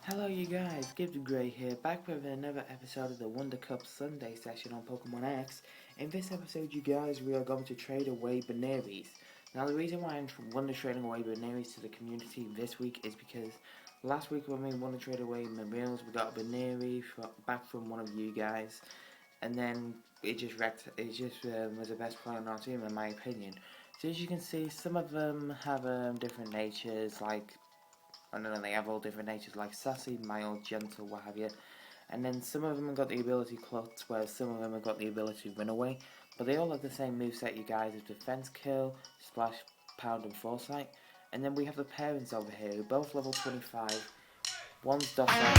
Hello you guys, Gib The Great here, back with another episode of the WonderCup Sunday session on Pokemon X. In this episode you guys, we are going to trade away Bunearys. Now the reason why I'm trading away Bunearys to the community this week is because last week when we wanted to trade away Marills, we got a Buneary back from one of you guys. And then it just was the best player on our team in my opinion. So as you can see, some of them have different natures, like I don't know, they have all different natures, like sassy, mild, gentle, what have you. And then some of them have got the ability Klutz, whereas some of them have got the ability Run Away. But they all have the same moveset, you guys, of Defense Kill, Splash, Pound, and Foresight. And then we have the parents over here, who both level 25. One's docile.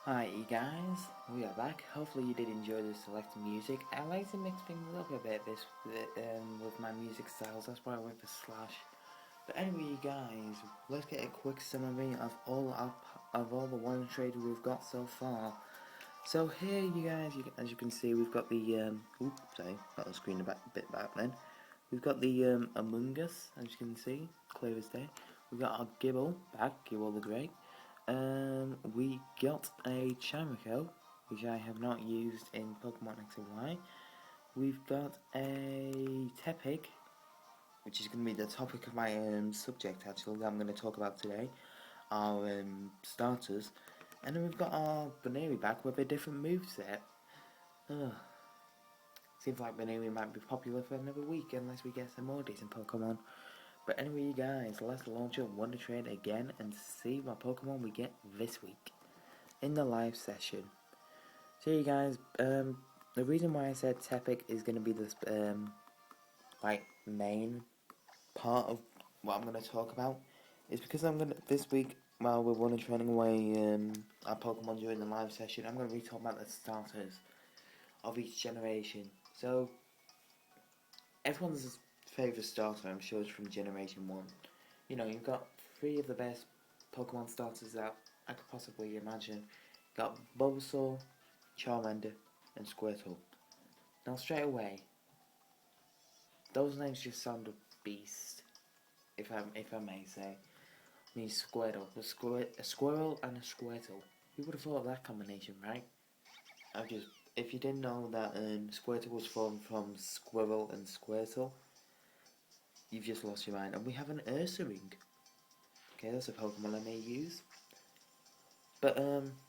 Hi you guys, we are back. Hopefully you did enjoy the selected music. I like to mix things up a bit with my music styles, that's why I went for Slash. But anyway, you guys, let's get a quick summary of all the WonderTrade we've got so far. So here, you guys, as you can see, we've got the sorry, got the screen a bit back then. We've got the Among Us, as you can see, clear as day. We've got our Gib The Great. We got a Chamico, which I have not used in Pokemon X and Y. We've got a Tepig, which is going to be the topic of my subject actually that I'm going to talk about today, our starters. And then we've got our Buneary back with a different moveset. Seems like Buneary might be popular for another week unless we get some more decent Pokemon. But anyway, you guys, let's launch up WonderTrade again and see what Pokemon we get this week in the live session. So you guys, the reason why I said Tepig is going to be this main part of what I'm going to talk about is because this week, while we're WonderTrading away our Pokemon during the live session, I'm going to be talking about the starters of each generation. So everyone's favourite starter, I'm sure, is from Generation 1. You know, you've got 3 of the best Pokemon starters that I could possibly imagine. You've got Bulbasaur, Charmander, and Squirtle. Now straight away, those names just sound a beast, if I may say. I mean, Squirtle, a squirrel and a Squirtle. Who would have thought of that combination, right? If you didn't know that Squirtle was formed from Squirrel and Squirtle, you've just lost your mind. And we have an Ursaring. Okay, that's a Pokemon I may use. But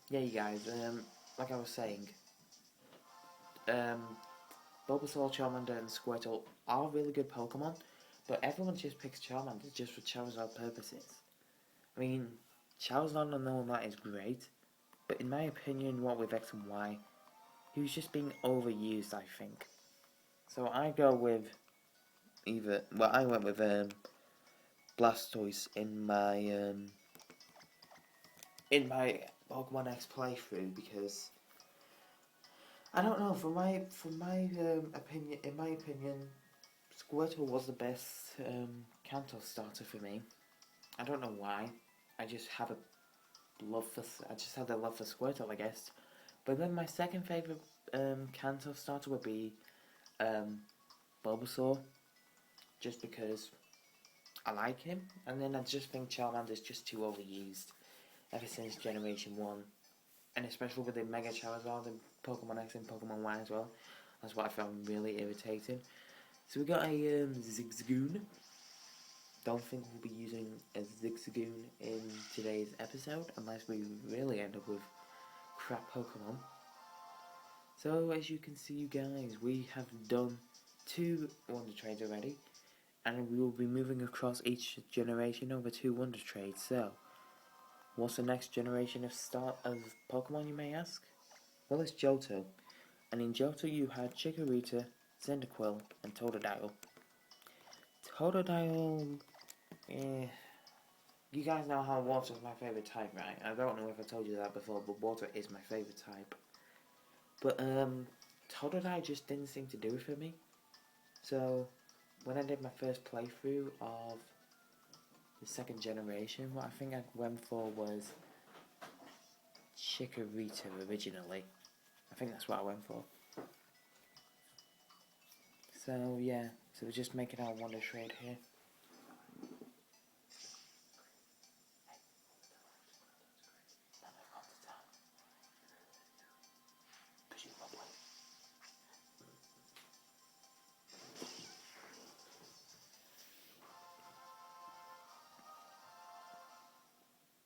yeah, you guys, like I was saying, Bulbasaur, Charmander, and Squirtle are really good Pokemon, but everyone just picks Charmander just for Charizard purposes. I mean, Charizard and all that is great, but in my opinion, what with X and Y, he was just being overused, I think. So I go with I went with Blastoise in my Pokemon X playthrough because I don't know. Opinion, in my opinion, Squirtle was the best Kanto starter for me. I don't know why. I just had a love for Squirtle, I guess. But then my second favorite Kanto starter would be Bulbasaur, just because I like him, and then I just think Charmander's just too overused ever since Generation 1, and especially with the Mega Charizard in Pokemon X and Pokemon Y as well. That's what I found really irritating. So we got a Zigzagoon. Don't think we'll be using a Zigzagoon in today's episode, unless we really end up with crap Pokemon. So as you can see, you guys, we have done 2 WonderTrades already, and we will be moving across each generation over 2 WonderTrades. So, what's the next generation of Pokemon, you may ask? Well, it's Johto, and in Johto you had Chikorita, Cyndaquil, and Totodile. Totodile, you guys know how water is my favourite type, right? I don't know if I told you that before, but water is my favourite type. But Totodile just didn't seem to do it for me. So when I did my first playthrough of the 2nd generation, what I think I went for was Chikorita originally. I think that's what I went for. So yeah, so we're just making our WonderTrade here.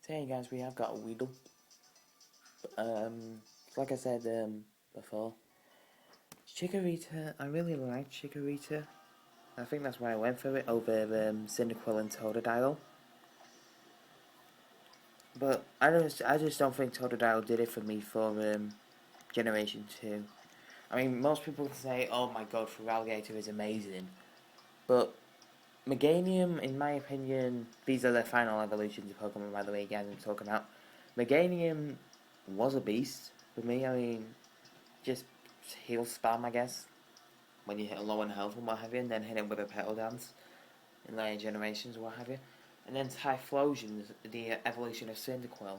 So hey guys, we have got a Weedle. Like I said before, Chikorita, I really like Chikorita. I think that's why I went for it over Cyndaquil and Totodile. But I just don't think Totodile did it for me for Generation 2. I mean, most people say, oh my god, Feraligatr is amazing. But Meganium, in my opinion, these are the final evolutions of Pokemon, by the way, guys, I'm talking about. Meganium was a beast for me. I mean, just heal spam, I guess, when you hit a low on health and what have you, and then hit him with a Petal Dance. in later generations, what have you. And then Typhlosion, the evolution of Cyndaquil.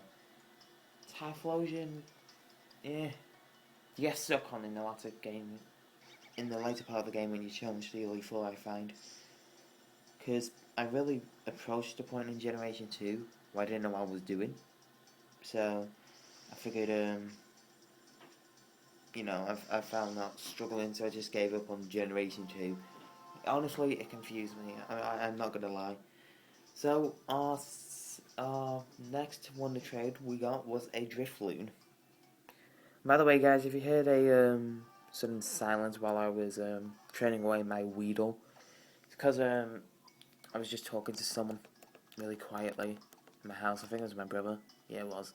Typhlosion, yeah, you get stuck on in the latter game, in the later part of the game when you challenge the Elite Four, I find. Because I really approached the point in Generation 2 where I didn't know what I was doing. So, I figured, you know, I found that struggling, so I just gave up on Generation 2. Honestly, it confused me, I'm not gonna lie. So, our next WonderTrade we got was a Drifloon. By the way, guys, if you heard a sudden silence while I was training away my Weedle, it's because I was just talking to someone really quietly in my house. I think it was my brother. Yeah, it was.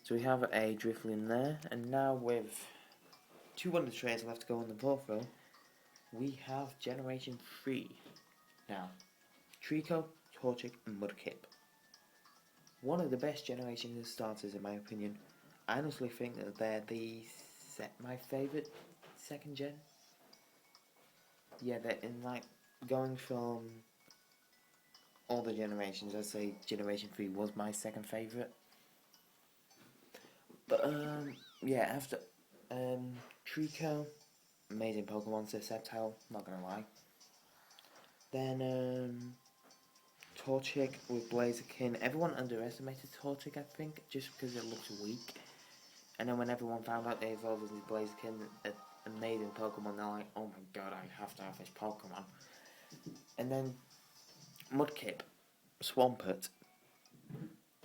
So we have a Drifloon there, and now with 2 WonderTrades left to go on the board though, we have Generation 3 now. Trico, Torchic, and Mudkip. One of the best Generation starters in my opinion. I honestly think that they're my favourite second gen. Yeah, they're in like going from all the generations. I'd say Generation 3 was my second favourite. But yeah, after Trico, amazing Pokemon, Sceptile, not gonna lie. Then Torchic with Blaziken. Everyone underestimated Torchic, I think, just because it looks weak. And then when everyone found out they evolved into Blaziken, an amazing Pokemon, they're like, oh my god, I have to have this Pokemon. And then Mudkip, Swampert.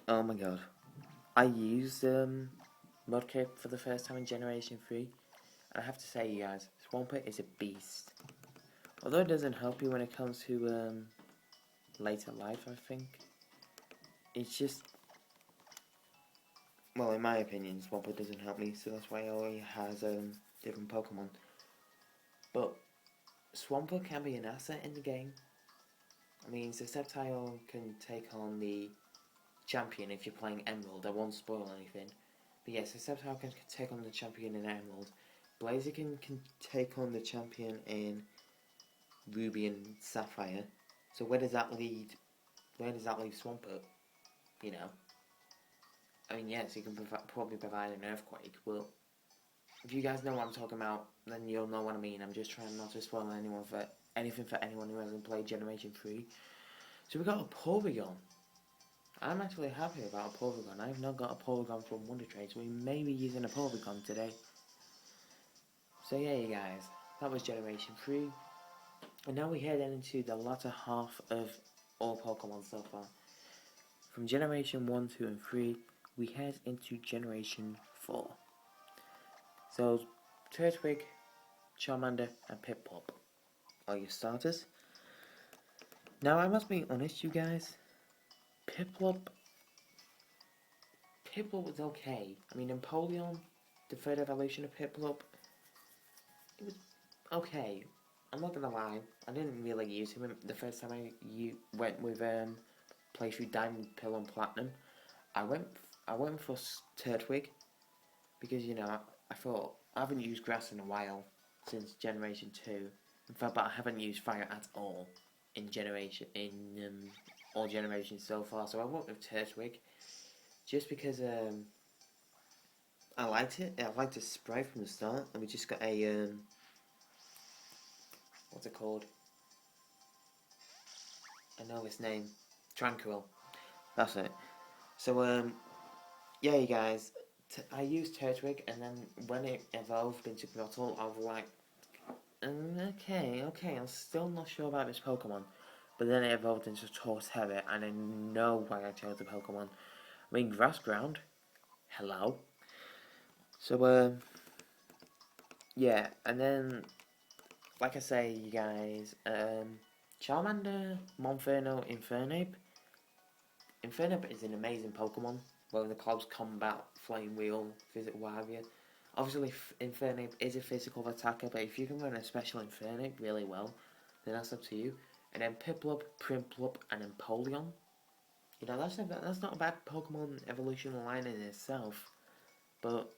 Oh my god. I used Mudkip for the first time in Generation 3. And I have to say, you guys, Swampert is a beast. Although it doesn't help you when it comes to later life, I think. It's just, well, in my opinion, Swampert doesn't help me, so that's why he always has different Pokemon. But Swampert can be an asset in the game. I mean, Sceptile can take on the champion if you're playing Emerald. I won't spoil anything. But yes, Sceptile can take on the champion in Emerald. Blaziken can take on the champion in Ruby and Sapphire. So where does that lead? Where does that leave Swampert? You know? I mean, yes, you can probably provide an Earthquake, but if you guys know what I'm talking about, then you'll know what I mean. I'm just trying not to spoil anything for anyone who hasn't played Generation 3. So we got a Porygon. I'm actually happy about a Porygon. I've not got a Porygon from WonderTrade, so we may be using a Porygon today. So yeah, you guys, that was Generation 3. And now we head into the latter half of all Pokemon so far. From Generation 1, 2, and 3, we head into Generation 4. So, Turtwig, Charmander, and Piplup are your starters. Now, I must be honest, you guys. Piplup was okay. I mean, Empoleon, the third evolution of Piplup, it was okay. I'm not gonna lie, I didn't really use him the first time I went with playthrough Diamond, Pearl, and Platinum. I went for Turtwig because, you know, I thought I haven't used grass in a while since Generation 2. In fact, but I haven't used fire at all in all generations so far. So I went with Turtwig just because I liked it. I liked the sprite from the start, and we just got a what's it called? I know its name. Tranquil. That's it. So yeah, you guys. I used Turtwig, and then when it evolved into Grottle, I was like, okay, I'm still not sure about this Pokemon. But then it evolved into Torterra, and I know why I chose the Pokemon. I mean, Grass Ground. Hello. So, yeah, and then, like I say, you guys, Charmander, Monferno, Infernape. Infernape is an amazing Pokemon. Well, in the close combat, Flame Wheel, Physical Warrior. Obviously, Infernape is a physical attacker, but if you can run a special Infernape really well, then that's up to you. And then Piplup, Primplup, and Empoleon. You know, that's not a bad Pokemon evolution line in itself, but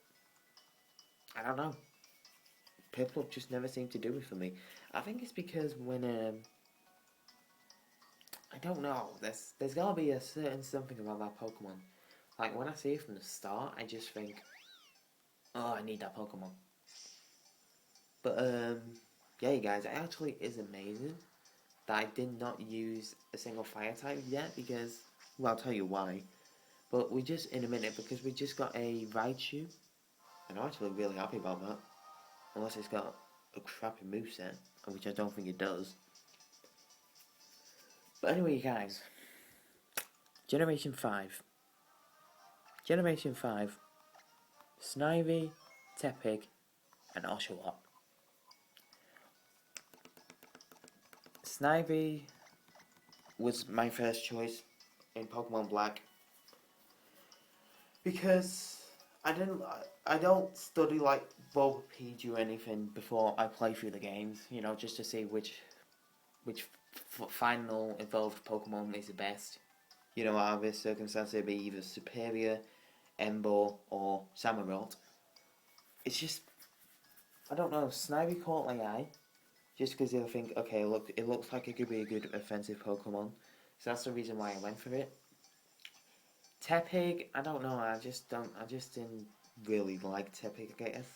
I don't know. Piplup just never seemed to do it for me. I think it's because when I don't know. There's gotta be a certain something about that Pokemon. Like when I see it from the start, I just think, oh, I need that Pokemon. But yeah, you guys, it actually is amazing that I did not use a single fire type yet because, well, I'll tell you why. But we just in a minute because we just got a Raichu, and I'm actually really happy about that. Unless it's got a crappy moveset, which I don't think it does. But anyway, you guys, Generation 5. Generation 5, Snivy, Tepig, and Oshawott. Snivy was my first choice in Pokemon Black because I don't study like Bulbapedia or anything before I play through the games, you know, just to see which final evolved Pokemon is the best. You know, out of this circumstance, it'd be either Superior, Emboar, or Samurott. It's just, I don't know, Snivy caught my eye, just because I think, okay, look, it looks like it could be a good offensive Pokemon, so that's the reason why I went for it. Tepig, I don't know, I just didn't really like Tepig, I guess.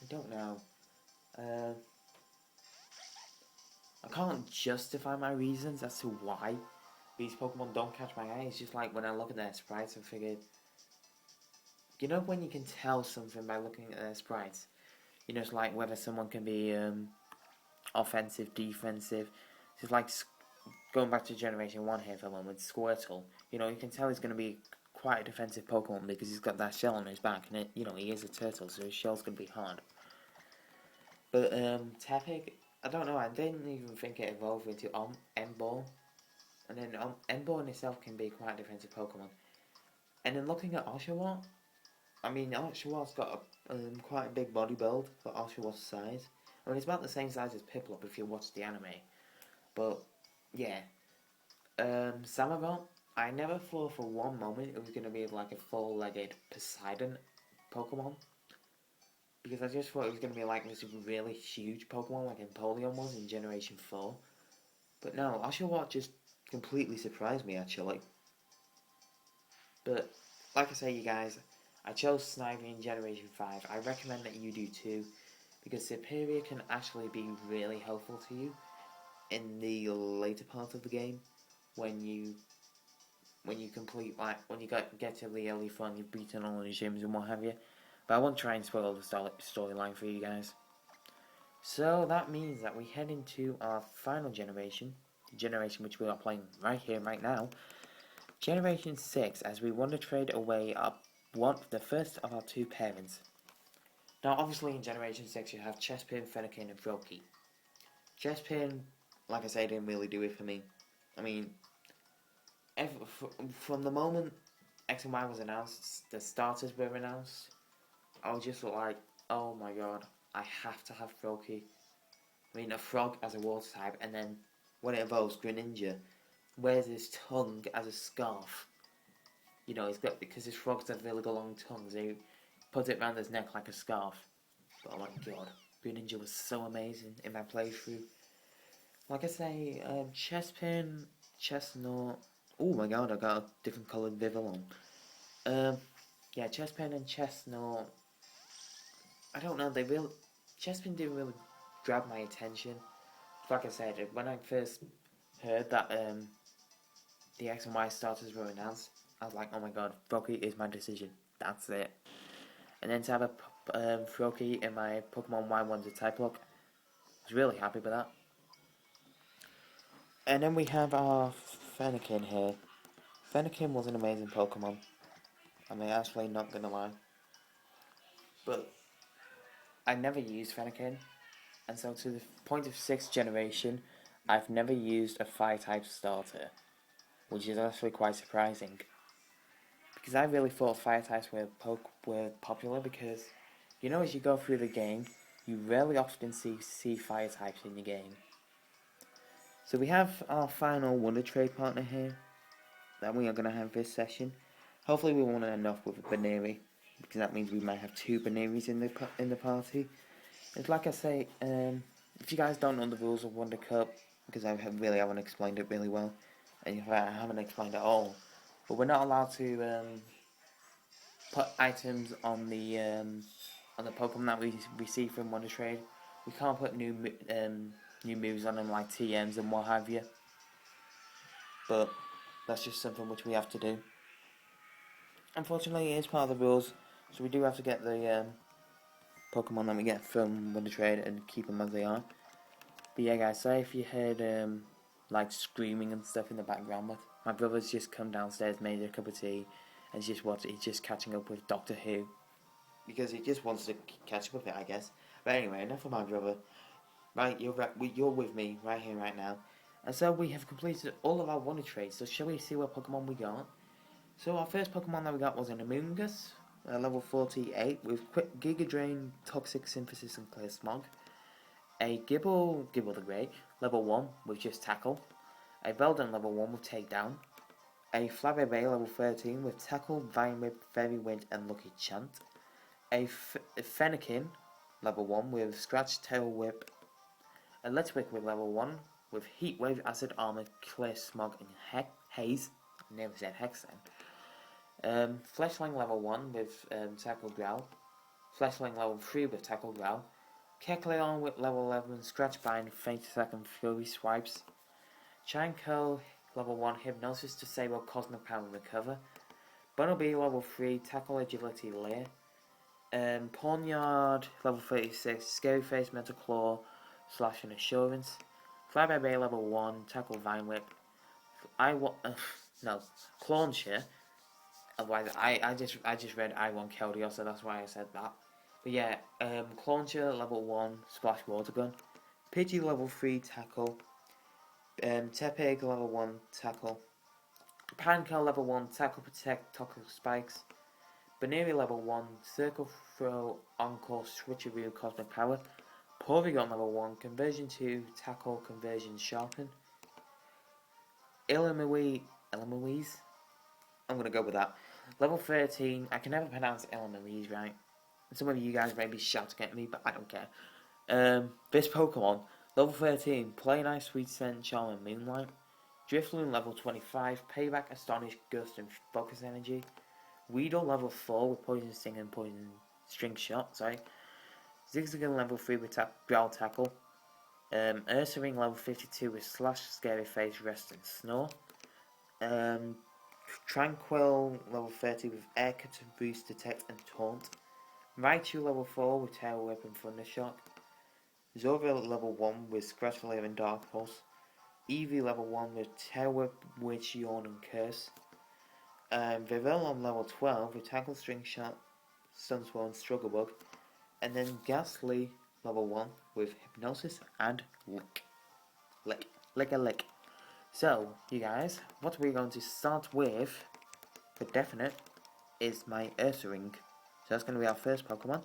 I don't know. I can't justify my reasons as to why these Pokemon don't catch my eye. It's just like when I look at their sprites, I figured, you know, when you can tell something by looking at their sprites, you know, it's like whether someone can be offensive, defensive. It's like going back to Generation 1 here for a moment, Squirtle. You know, you can tell he's going to be quite a defensive Pokemon because he's got that shell on his back, and you know, he is a turtle, so his shell's going to be hard. But Tepig, I don't know, I didn't even think it evolved into Emboar. And then Emboar in itself can be quite a defensive Pokemon. And then looking at Oshawott, I mean, Oshawott's got quite a big body build for Oshawott's size. I mean, it's about the same size as Piplup if you watch the anime. But, yeah. Samurott, I never thought for one moment it was going to be like a four-legged Poseidon Pokemon. Because I just thought it was going to be like this really huge Pokemon like Empoleon was in Generation 4. But no, Oshawott just completely surprised me actually. But, like I say, you guys, I chose Snivy in Generation 5. I recommend that you do too, because Superior can actually be really helpful to you in the later part of the game when you complete, like, when you get to the early fun, you've beaten all the gyms and what have you. But I won't try and spoil the storyline for you guys. So that means that we head into our final generation, the generation which we are playing right here, right now, Generation 6, as we WonderTrade away the first of our two parents. Now, obviously in Generation 6 you have Chespin, Fennekin, and Froakie. Chespin, like I say, didn't really do it for me. I mean, from the moment X and Y was announced, the starters were announced, I was just like, oh my god, I have to have Froakie. I mean, a frog as a water type, and then when it evolves, Greninja wears his tongue as a scarf. You know, he's got, because his frogs have really long tongues, he puts it around his neck like a scarf. But oh my god, Greninja was so amazing in my playthrough. Like I say, Chespin, Chestnut. Oh my god, I got a different coloured Vivillon. Yeah, Chespin and Chestnut. I don't know, Chespin didn't really grab my attention. Like I said, when I first heard that the X and Y starters were announced, I was like, oh my god, Froakie is my decision. That's it. And then to have a Froakie in my Pokemon Y Wonder type look, I was really happy with that. And then we have our Fennekin here. Fennekin was an amazing Pokemon. I mean, actually, not gonna lie. But I never used Fennekin. And so to the point of 6th generation, I've never used a Fire-type starter. Which is actually quite surprising. Because I really thought Fire-types were popular because, you know, as you go through the game, you rarely often see Fire-types in the game. So we have our final WonderTrade partner here that we are going to have this session. Hopefully we won't end up with a Buneary, because that means we might have 2 Bunearys in the party. It's like I say, if you guys don't know the rules of WonderCup, because I haven't explained it really well, and in fact I haven't explained it all. But we're not allowed to put items on the Pokemon that we receive from WonderTrade. We can't put new moves on them like TMs and what have you. But that's just something which we have to do. Unfortunately, it is part of the rules, so we do have to get the Pokemon that we get from WonderTrade and keep them as they are. But yeah, guys, sorry if you heard like screaming and stuff in the background. But my brother's just come downstairs, made a cup of tea, and he's just catching up with Doctor Who because he just wants to catch up with it, I guess. But anyway, enough of my brother. Right, you're with me right here, right now. And so we have completed all of our WonderTrades. So shall we see what Pokemon we got? So our first Pokemon that we got was an Amoonguss, level 48 with quick Giga Drain, Toxic Synthesis and Clear Smog. A Gib The Great, level 1 with just Tackle. A Veldon level 1 with Takedown. A Flabébé level 13 with Tackle, Vine Whip, Fairy Wind and Lucky Chant. A Fennekin level 1 with Scratch, Tail Whip. A Litwick with level 1 with Heat Wave, Acid Armor, Clear Smog and Haze. I never said Hex then. Fleshling level 1 with Tackle Growl. Fleshling level 3 with Tackle Growl. Kecleon with level 11, Scratch Bind, Faint Attack and Fury Swipes. Chanko level 1, Hypnosis, Disable, Cosmic Power and Recover. Buneary level 3, Tackle Agility, Lair. Pawnyard level 36, Scary Face, Mental Claw, Slash and Assurance. Flabébé level 1, Tackle Vine Whip. Clauncher. Otherwise, I just read I want Keldeo, so that's why I said that. But yeah, Clauncher level 1, Splash Water Gun. Pidgey level 3, Tackle. Tepig level 1, Tackle. Panko level 1, Tackle Protect, Toxic Spikes. Buneary level 1, Circle Throw, Encore, Switcheroo, Cosmic Power. Porygon level 1, Conversion 2, Tackle, Conversion, Sharpen. Eloise, I'm gonna go with that. Level 13, I can never pronounce Eloise right. Some of you guys may be shouting at me, but I don't care. This Pokemon, level 13, Play Nice, Sweet Scent, Charm and Moonlight. Drifloon level 25, Payback, Astonish, Gust and Focus Energy. Weedle level 4 with Poison Sting and Poison String Shot, Zigzagoon level 3 with Growl Tackle. Ursaring level 52 with Slash, Scary Face, Rest and Snore. Tranquil level 30 with Air Cut, Boost, Detect and Taunt. Raichu level 4 with Tail Whip and Thundershock. Zorville level 1 with Scratch Lair and Dark Pulse. Eevee level 1 with Tail Whip, Witch, Yawn and Curse. Vivillon level 12 with Tackle, String Shot, Sunswell and Struggle Bug. And then Ghastly level 1 with Hypnosis and Lick. So, you guys, what we're going to start with, for definite, is my Ursaring. So that's going to be our first Pokemon.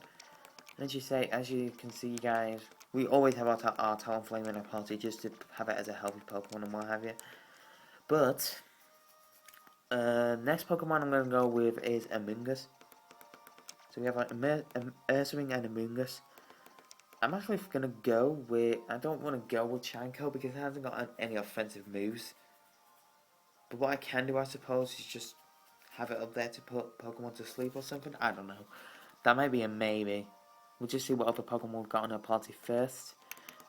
And as you can see, guys, we always have our Talonflame in our party just to have it as a healthy Pokemon and what have you. But next Pokemon I'm going to go with is Amoonguss. So we have an Ursaring and Amoonguss. I'm actually going to go with, I don't want to go with Chanko because it hasn't got any offensive moves. But what I can do, I suppose, is just have it up there to put Pokemon to sleep or something. I don't know. That might be a maybe. We'll just see what other Pokemon we've got on our party first.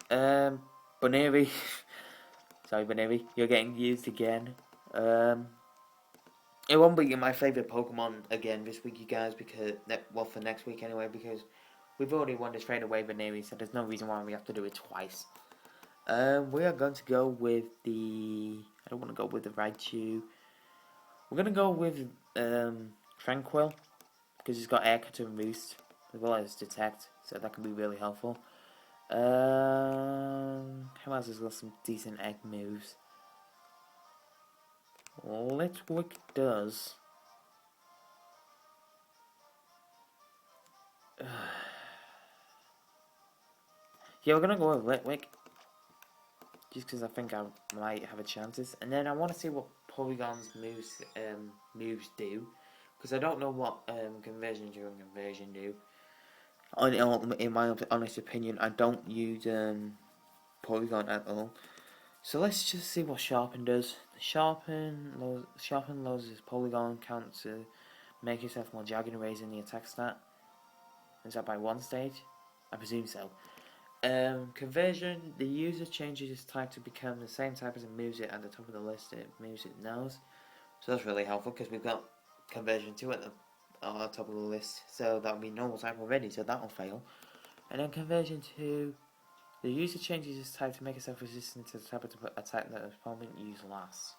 Buneary. Sorry, Buneary. You're getting used again. It won't be my favourite Pokemon again this week, you guys, because, well, for next week anyway, because we've already won this trade away Buneary, so there's no reason why we have to do it twice. We are going to go with the... I don't want to go with the Raichu. We're going to go with Tranquil, because he's got Air Cut and Roost, as well as Detect, so that can be really helpful. Who else has got some decent egg moves? Litwick does. Yeah, we're going to go with Litwick. Just because I think I might have a chances. And then I want to see what Porygon's moves do. Because I don't know what Conversion during Conversion do. In my honest opinion, I don't use Porygon at all. So let's just see what Sharpen does. Sharpen lowers his polygon count to make yourself more jagged, raising the attack stat. Is that by 1 stage? I presume so. Conversion, the user changes his type to become the same type as it moves it at the top of the list. It moves it knows. So that's really helpful because we've got conversion 2 at the top of the list. So that would be normal type already, so that'll fail. And then conversion 2, the user changes his type to make itself resistant to the type of attack that his opponent used last.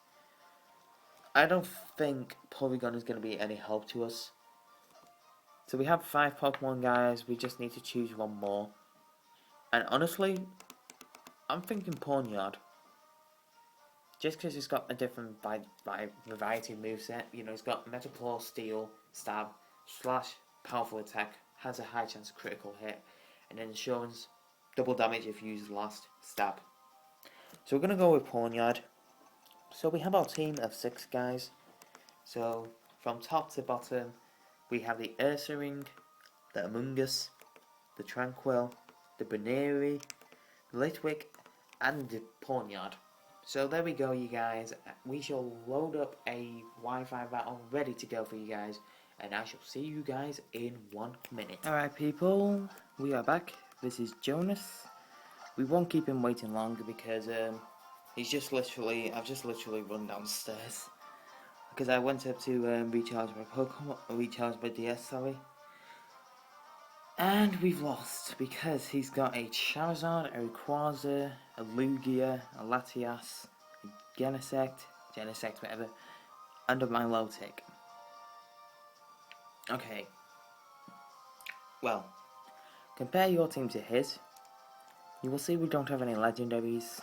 I don't think Polygon is going to be any help to us. So we have 5 Pokemon, guys. We just need to choose one more. And honestly, I'm thinking Pawnyard. Just because it's got a different variety of moveset. You know, it's got Metal Claw, Steel, Stab, Slash, Powerful Attack, has a high chance of critical hit, and then Insurance, double damage if used last, Stab. So we're going to go with Pawnyard. So we have our team of 6 guys. So from top to bottom, we have the Ursaring, the Amoonguss, the Tranquil, the Buneary, the Litwick, and the Pawnyard. So there we go, you guys. We shall load up a Wi-Fi battle ready to go for you guys, and I shall see you guys in 1 minute. Alright people, we are back. This is Jonas. We won't keep him waiting longer because I've just literally run downstairs because I went up to recharge my DS, sorry. And we've lost because he's got a Charizard, a Rayquaza, a Lugia, a Latias, a Genesect, whatever, and a Milotic. Okay. Well, compare your team to his. You will see we don't have any legendaries.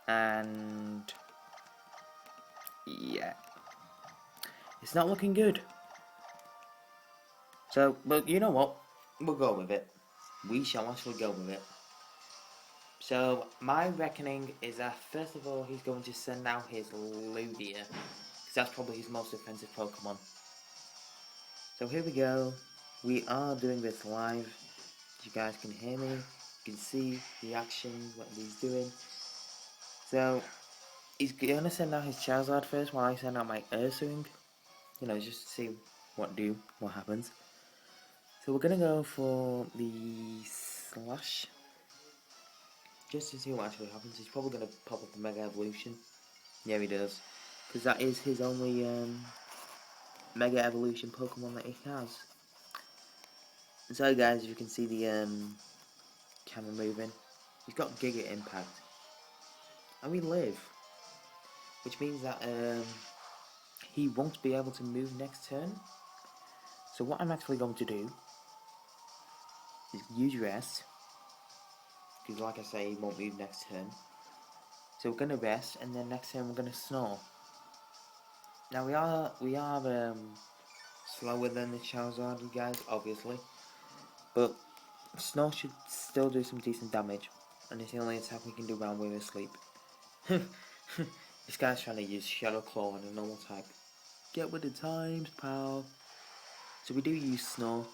And yeah, it's not looking good. So, but you know what? We'll go with it. We shall actually go with it. So, my reckoning is that first of all, he's going to send out his Lugia, because that's probably his most offensive Pokemon. So here we go. We are doing this live. You guys can hear me. You can see the action, what he's doing. So, he's going to send out his Charizard first while I send out my Ursaring. You know, just to see what happens. So we're going to go for the Slash. Just to see what actually happens. He's probably going to pop up a Mega Evolution. Yeah, he does. Because that is his only Mega Evolution Pokemon that he has. And so guys, you can see the camera moving. He's got Giga Impact. And we live. Which means that he won't be able to move next turn. So what I'm actually going to do is use Rest. Because like I say, he won't move next turn. So we're going to Rest, and then next turn we're going to Snore. Now we are slower than the Charizard, you guys, obviously. But Snore should still do some decent damage. And it's the only attack we can do while we're asleep. This guy's trying to use Shadow Claw on a normal type. Get with the times, pal. So we do use Snore.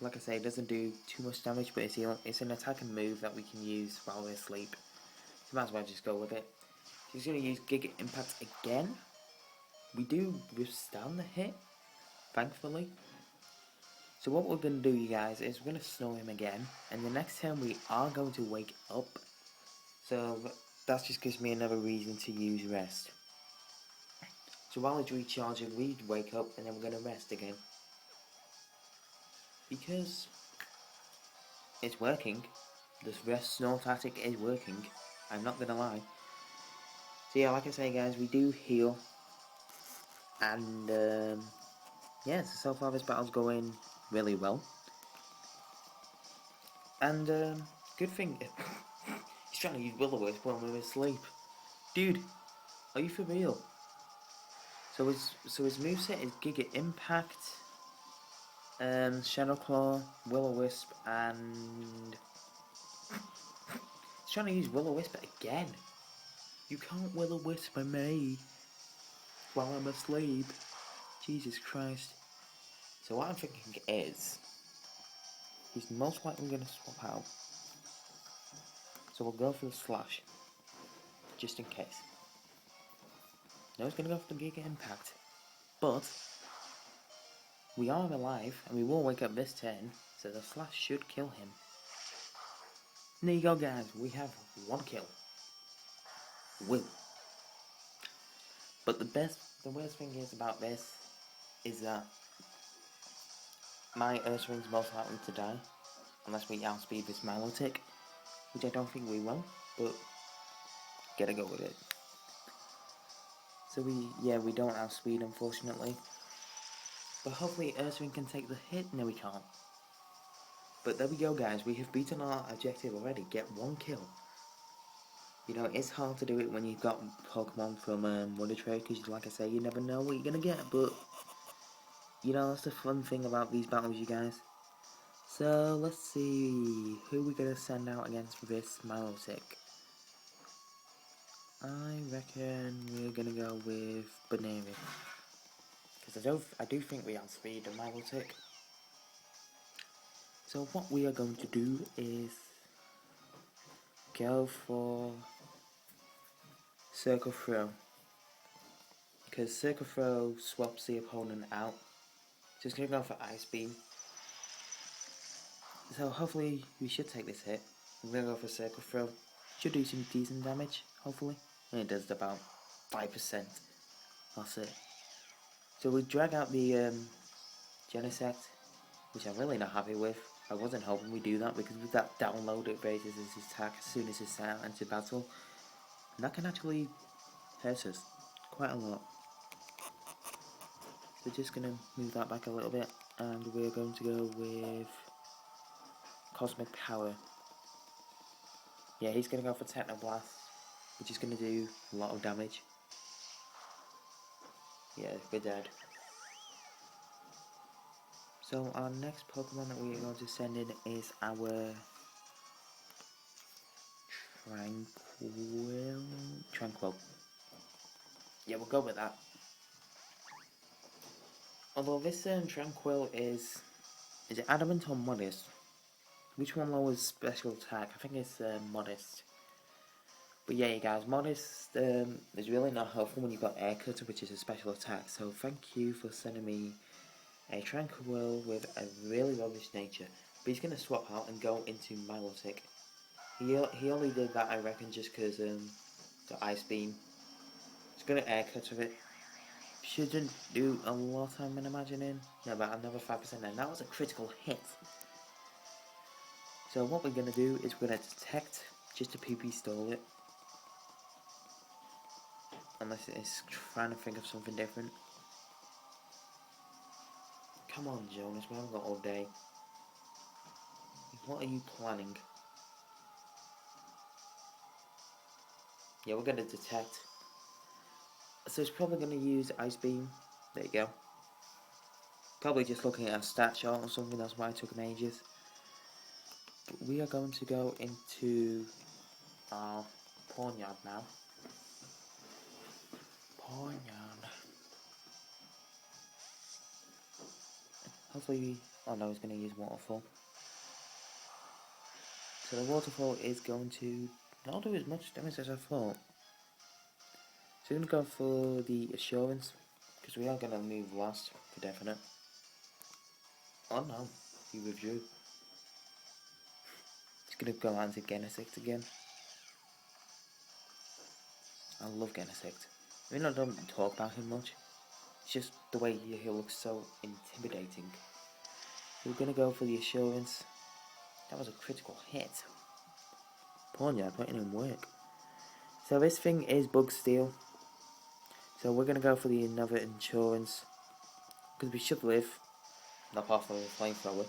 Like I say, it doesn't do too much damage, but it's an attack and move that we can use while we're asleep. So might as well just go with it. So he's going to use Giga Impact again. We do withstand the hit, thankfully. So what we're going to do, you guys, is we're going to Snore him again. And the next time we are going to wake up. So that just gives me another reason to use Rest. So while it's recharging, we wake up and then we're going to Rest again. Because it's working. This Rest Snore tactic is working. I'm not going to lie. So yeah, like I say guys, we do heal. And yeah, so far this battle's going really well. And good thing he's trying to use Will-O-Wisp when we're asleep. Dude, are you for real? So his moveset is Giga Impact, Shadow Claw, Will-O-Wisp, and he's trying to use Will-O-Wisp again. You can't Will-O-Wisp me while I'm asleep. Jesus Christ. So what I'm thinking is, he's most likely going to swap out. So we'll go for the Slash. just in case. No, it's gonna go for the Giga Impact, but we are alive and we will wake up this turn, so the slash should kill him. And there you go, guys. We have 1 kill. Woo. But the worst thing is about this is that my Ursaring's most likely to die unless we outspeed this Milotic, which I don't think we will, but gotta go with it. So we don't outspeed, unfortunately. But hopefully Ursaring can take the hit. No, we can't. But there we go, guys. We have beaten our objective already. Get 1 kill. You know, it's hard to do it when you've got Pokemon from WonderTrade, because like I say, you never know what you're gonna get, but you know, that's the fun thing about these battles, you guys. So, let's see who we're gonna send out against for this Milotic. I reckon we're gonna go with Buneary, because I do think we outspeed a Milotic. So what we are going to do is go for Circle Throw, because Circle Throw swaps the opponent out. Just gonna go for Ice Beam. So hopefully we should take this hit. I'm gonna go for Circle Throw. Should do some decent damage, hopefully. And it does about 5%. That's it. So we drag out the Genesect, which I'm really not happy with. I wasn't hoping we do that, because with that download it raises his attack as soon as it's out into battle. And that can actually hurt us quite a lot. So just gonna move that back a little bit, and we're going to go with Cosmic Power. Yeah, he's gonna go for Techno Blast, which is gonna do a lot of damage. Yeah, we're dead. So our next Pokemon that we are going to send in is our Tranquil. Yeah, we'll go with that. Although this Tranquil is it Adamant or Modest? Which one lowers special attack? I think it's Modest. But yeah, you guys, Modest is really not helpful when you've got Air Cutter, which is a special attack. So thank you for sending me a Tranquil with a really rubbish nature. But he's going to swap out and go into Milotic. He only did that, I reckon, just because the Ice Beam. He's going to Air Cutter it. Shouldn't do a lot, I'm imagining. No, about another 5%, and that was a critical hit. So what we're going to do is we're going to detect just to PP stall it. Unless it's trying to think of something different. Come on, Jonas, we haven't got all day. What are you planning? Yeah, we're going to detect. So it's probably going to use Ice Beam. There you go. Probably just looking at a stat chart or something, that's why it took him ages. But we are going to go into our Pawnyard now. Pawnyard. Hopefully, oh no, he's going to use Waterfall. So the Waterfall is going to not do as much damage as I thought. So we're going to go for the Assurance, because we are going to move last for definite. Oh no, he withdrew. He's going to go out into Genesect again. I love Genesect. I mean, I don't talk about him much. It's just the way he looks so intimidating. So we're going to go for the Assurance. That was a critical hit. Pawnyard putting in work. So this thing is Bug Steel. So we're going to go for the another Insurance. Because we should live. Not apart from the Flamethrower.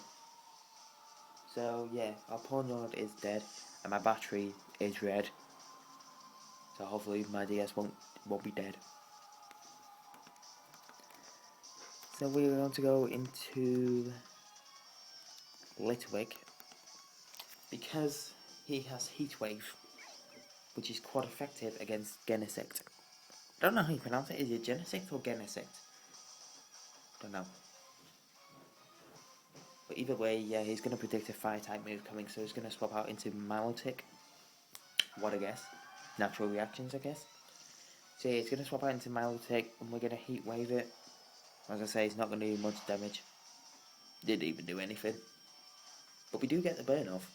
So yeah, our Pawnyard is dead. And my battery is red. So hopefully my DS won't be dead. So we're going to go into Litwick. Because he has Heat Wave, which is quite effective against Genesect. I don't know how you pronounce it. Is it Genesect or Genesect? Don't know. But either way, yeah, he's going to predict a Fire-type move coming, so he's going to swap out into Milotic. What a guess. natural reactions, I guess. So yeah, it's going to swap out into Milotic, and we're going to Heat Wave it. As I say, it's not going to do much damage. Didn't even do anything. But we do get the burn off.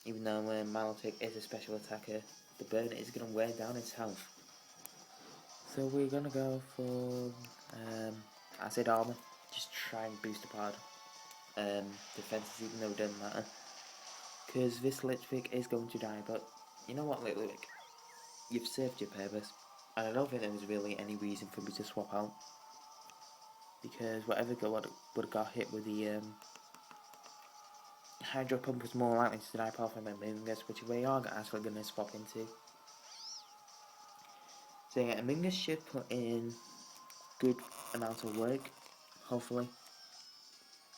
Even though Milotic is a special attacker, the burn is going to wear down its health. So we're going to go for Acid Armor. Just try and boost apart defenses, even though it doesn't matter. Because this Litwick is going to die, but you know what, Litwick? You've served your purpose. And I don't think there was really any reason for me to swap out. Because whatever would have got hit with the Hydro Pump was more likely to die apart from Amoonguss, which we are actually going to swap into. So yeah, Amoonguss should put in good amount of work, hopefully.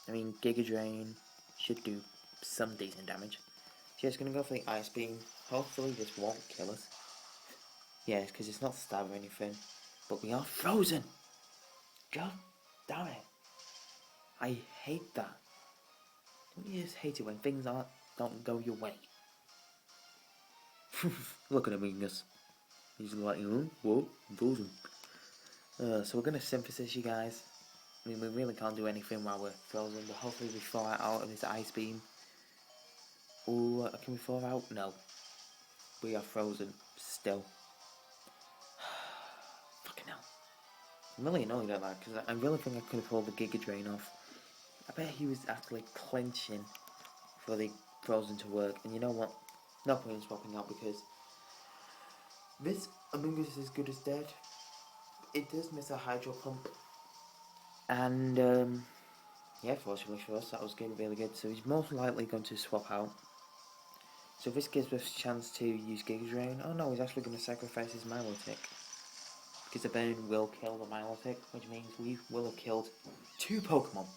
I mean, Giga Drain should do some decent damage. So just going to go for the Ice Beam. Hopefully this won't kill us. Yeah, because it's not stab or anything. But we are frozen! God damn it. I hate that. Don't you just hate it when things don't go your way? Look at Amoonguss. He's like, oh, whoa, I'm frozen. So we're going to Synthesis, you guys. I mean, we really can't do anything while we're frozen, but hopefully we fall out of this Ice Beam. Ooh, can we fall out? No. We are frozen still. Fucking hell. I'm really annoyed at that, because I really think I could have pulled the Giga Drain off. I bet he was actually clenching for the frozen to work, and you know what? No point in swapping out, because this Amoonguss is as good as dead. It does miss a Hydro Pump. And, yeah, fortunately for us, that was really good. So he's most likely going to swap out. So this gives us a chance to use Giga Drain. Oh no, he's actually going to sacrifice his Milotic. Because the burn will kill the Milotic, which means we will have killed 2 Pokemon.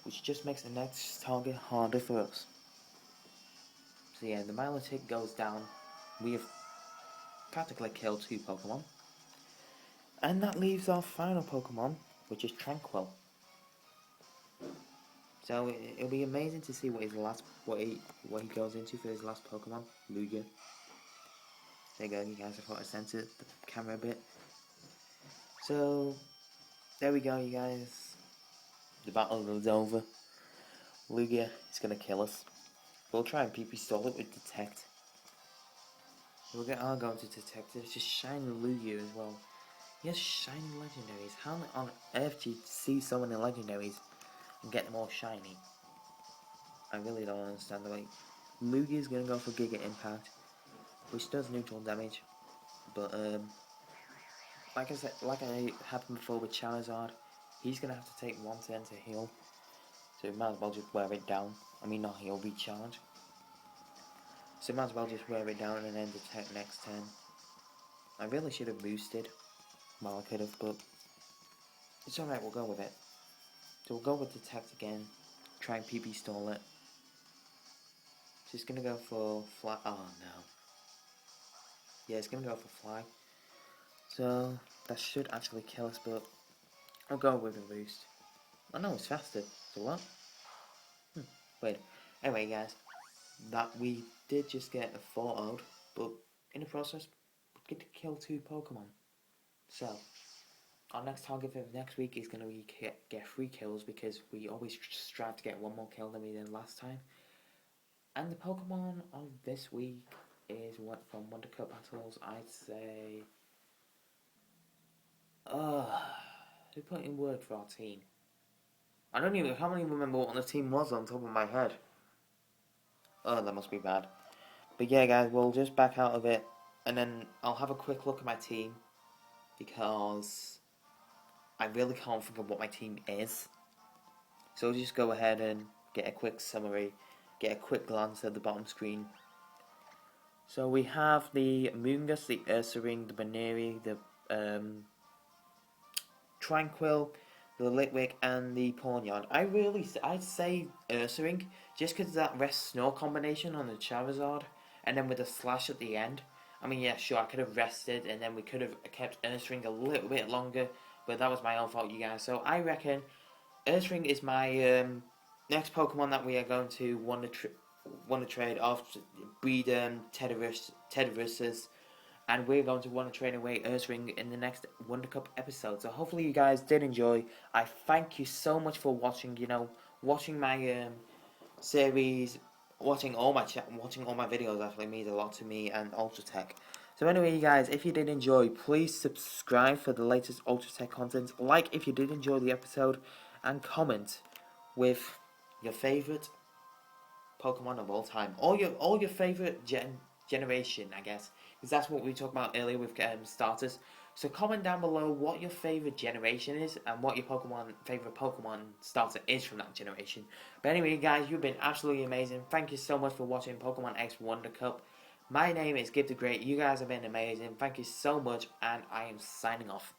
Which just makes the next target harder for us. So yeah, the Milotic goes down. We have practically killed 2 Pokemon. And that leaves our final Pokemon, which is Tranquil. So it'll be amazing to see what he goes into for his last Pokemon, Lugia. There you go, you guys. I thought I censored the camera a bit. So there we go, you guys. The battle is over. Lugia is gonna kill us. We'll try and PP stall it with Detect. We're going to Detect it. It's just shiny Lugia as well. He has shiny legendaries. How on earth do you see so many legendaries and get them all shiny? I really don't understand the way. Lugia is going to go for Giga Impact, which does neutral damage. But like I said, like I happened before with Charizard, he's going to have to take 1 turn to heal. So we might as well just wear it down. I mean, not heal, recharge. So might as well just wear it down and then Detect next turn. I really should have boosted. Well, I could have, but it's alright, we'll go with it. So we'll go with Detect again, try and PP stall it. So it's gonna go for Fly. Oh no. Yeah, it's gonna go for Fly. So that should actually kill us, but I'll go with a boost. Oh no, it's faster. So what? Wait. Anyway, guys, that we did just get a 4-0, but in the process, we get to kill 2 Pokemon. So our next target for next week is going to be get 3 kills, because we always strive to get 1 more kill than we did last time. And the Pokemon of this week is from WonderCup battles. I'd say, who put in work for our team? I can't even remember what the team was on top of my head. Oh, that must be bad. But yeah, guys, we'll just back out of it, and then I'll have a quick look at my team, because I really can't think of what my team is. So I'll just go ahead and get a quick summary, get a quick glance at the bottom screen. So we have the Amoonguss, the Ursaring, the Buneary, the Tranquil, the Litwick, and the Pawniard. I'd say Ursaring, just because of that Rest Snow combination on the Charizard, and then with a slash at the end. I mean, yeah, sure, I could have rested, and then we could have kept Ursaring a little bit longer, but that was my own fault, you guys. So I reckon Ursaring is my next Pokemon that we are going to WonderTrade. WonderTrade of Breeden, Tedderus's, and we're going to WonderTrade away Earthring in the next WonderCup episode. So hopefully you guys did enjoy. I thank you so much for watching. Watching my series, watching all my videos actually means a lot to me and Ultratech. So anyway, you guys, if you did enjoy, please subscribe for the latest Ultratech content. Like if you did enjoy the episode, and comment with your favorite Pokemon of all time, all your favorite generation, I guess, because that's what we talked about earlier with starters. So comment down below what your favorite generation is and what your favorite Pokemon starter is from that generation. But anyway, guys, you've been absolutely amazing. Thank you so much for watching Pokemon X WonderCup. My name is Gib The Great. You guys have been amazing. Thank you so much, and I am signing off.